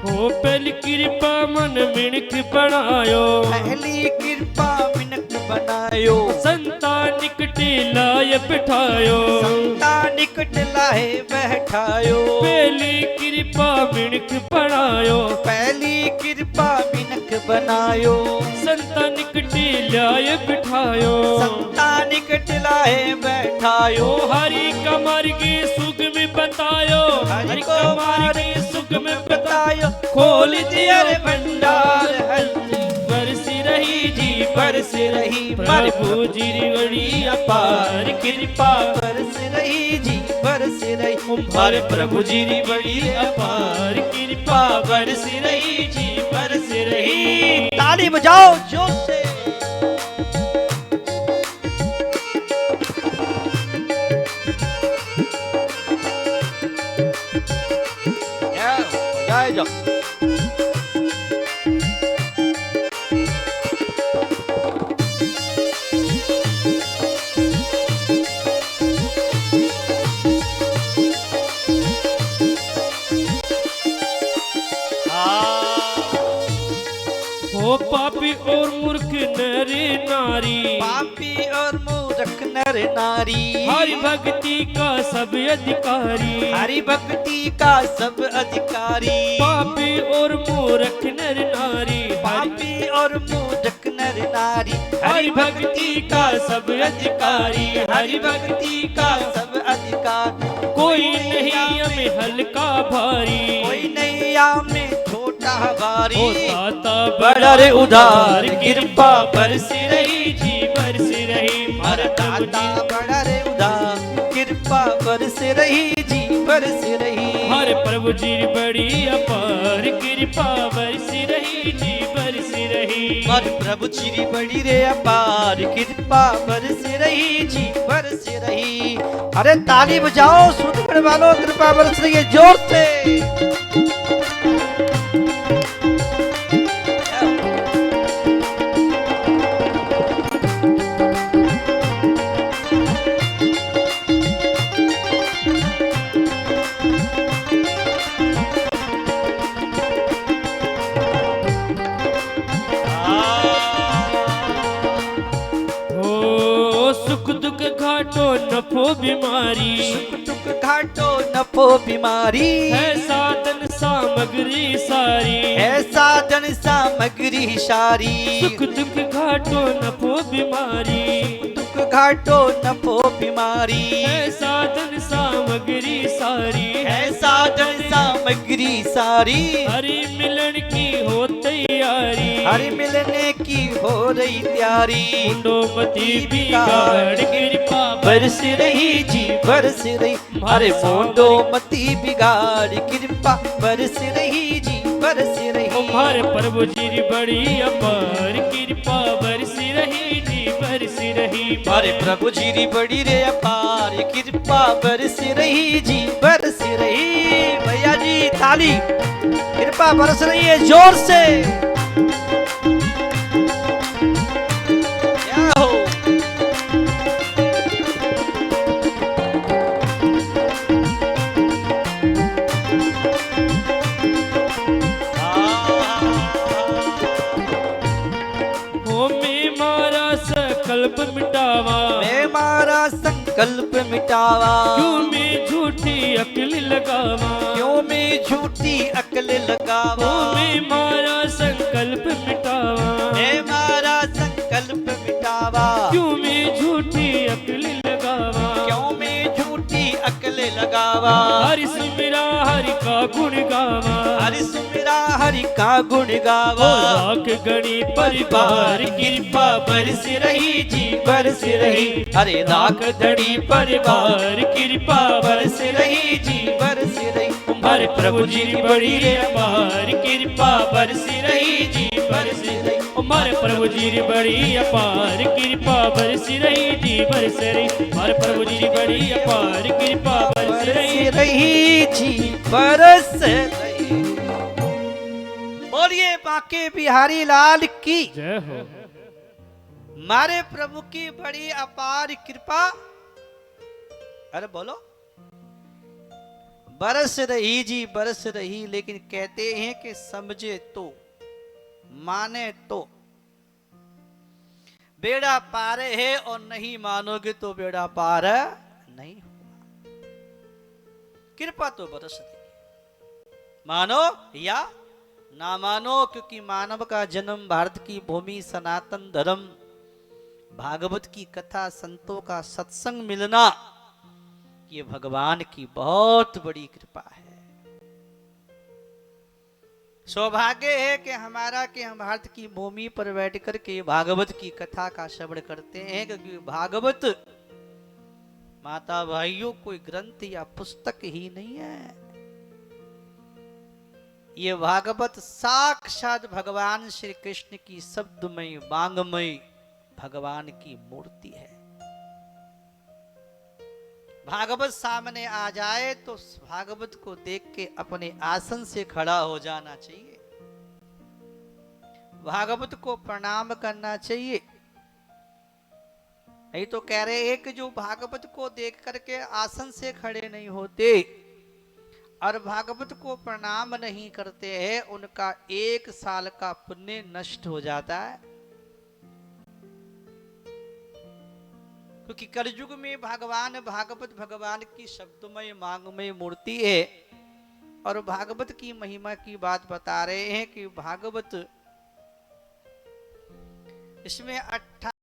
हो पहली कृपा मन मिणक बनायो, पहली कृपा मिनक बनायो, संता निकट लाय बिठायो, संता निकट लाए बैठायो। पहली कृपा मिणक बनायो, पहली कृपा मिनक बनायो, संता निकट लाय बिठायो, संता निकट लाए बैठायो। ओ हरि का मार्ग सुख में बतायो, हरि को मार्ग सुख में बतायो, खोल दिया रे भंडार हल्दी बरस रही जी बरस रही प्रभु जी बड़ी अपार कृपा, बरस रही जी बरस रही हमारे प्रभु जी री बड़ी अपार कृपा, बरस रही जी बरस रही। ताली बजाओ जोर से। जाए जाओ। हो पापी और मूर्ख नर नारी, पापी और मूर्ख नर नारी, हरि भक्ति का सब अधिकारी, हरि भक्ति का सब अधिकारी। पापी और मूर्ख नर नारी, पापी और मूर्ख नर नारी, हरि भक्ति का सब अधिकारी, हरि भक्ति का सब अधिकार। कोई नहीं हमें हल्का भारी, कोई नैया में छोटा भारी, ओ दाता बड़ा रे उधार कृपा बरस रही जी बरस रही हमारा दाता बड़ा रे उधार कृपा बरस रही जी बरस रही। हर प्रभु जी बड़ी अपार कृपा बरस रही जी बरस रही। हर प्रभु जी बड़ी रे अपार कृपा बरस रही जी बरस रही। अरे ताली बजाओ सुनने वालों, कृपा बरस रही है जोर से। सुख दुख घाटो नफो बीमारी, सुख दुख घाटो नफो बीमारी, है साधन सामग्री सारी, है साधन सामग्री सारी। सुख दुख घाटो नफो बीमारी, दुख घाटो नफो बीमारी, है साधन सामग्री सारी, है साधन सामग्री सारी। हरि मिलन की हो तैयारी, हरि मिलने की हो रही तैयारी। मुंडो मती बिगाड़ कृपा बरस रही जी बरस रही, हरे मोंडो मती बिगाड़ कृपा बरस रही जी बरस रही। हमारे प्रभु जी बड़ी अपार कृपा बरस रही जी बरस रही। हमारे प्रभु जी बड़ी रे अपार कृपा बरस रही जी बरस रही। भैया जी ताली, कृपा बरस रही है जोर से। क्या हो संकल्प मिटावा, मैं मारा संकल्प मिटावा। क्यों मैं झूठी अकल लगावा, क्यों मैं झूठी अकल लगावा। मैं मारा संकल्प मिटावा, मैं मारा संकल्प मिटावा। क्यों मैं झूठी अकल लगावा, क्यों मैं झूठी अकल लगावा। हरि सुमिरा हरि का गुण गावा, हरि सुमिरा हरि का गुण गावा। लाख गणी परिवार कृपा बरस रही जी बरस रही। हरे लाख धड़ी परिवार कृपा बरस रही जी बरस रही। हमारे प्रभु जी बड़ी रे अपार कृपा बरस रही जी बरस रही। हमारे प्रभु जी बड़ी अपार कृपा बरस रही जी बरस रही। हमारे प्रभु जी बड़ी अपार कृपा बरस रही जी बरस रही। बोलिए बांके बिहारी लाल की जय हो। मारे प्रभु की बड़ी अपार कृपा। अरे बोलो, बरस रही जी बरस रही, लेकिन कहते हैं कि समझे तो माने तो बेड़ा पार है, और नहीं मानोगे तो बेड़ा पार नहीं होगा। कृपा तो बरस रही, मानो या ना मानो, क्योंकि मानव का जन्म, भारत की भूमि, सनातन धर्म, भागवत की कथा, संतों का सत्संग मिलना, ये भगवान की बहुत बड़ी कृपा है। सौभाग्य है कि हम भारत की भूमि पर बैठ कर के भागवत की कथा का श्रवण करते हैं, क्योंकि भागवत माता भाइयों कोई ग्रंथ या पुस्तक ही नहीं है। ये भागवत साक्षात भगवान श्री कृष्ण की शब्दमय वांगमय भगवान की मूर्ति है। भागवत सामने आ जाए तो भागवत को देख के अपने आसन से खड़ा हो जाना चाहिए, भागवत को प्रणाम करना चाहिए। नहीं तो कह रहे हैं कि जो भागवत को देख करके आसन से खड़े नहीं होते और भागवत को प्रणाम नहीं करते हैं, उनका 1 साल का पुण्य नष्ट हो जाता है। क्योंकि कलयुग में भगवान भागवत भगवान की शब्दमय मांगमय मूर्ति है, और भागवत की महिमा की बात बता रहे हैं कि भागवत इसमें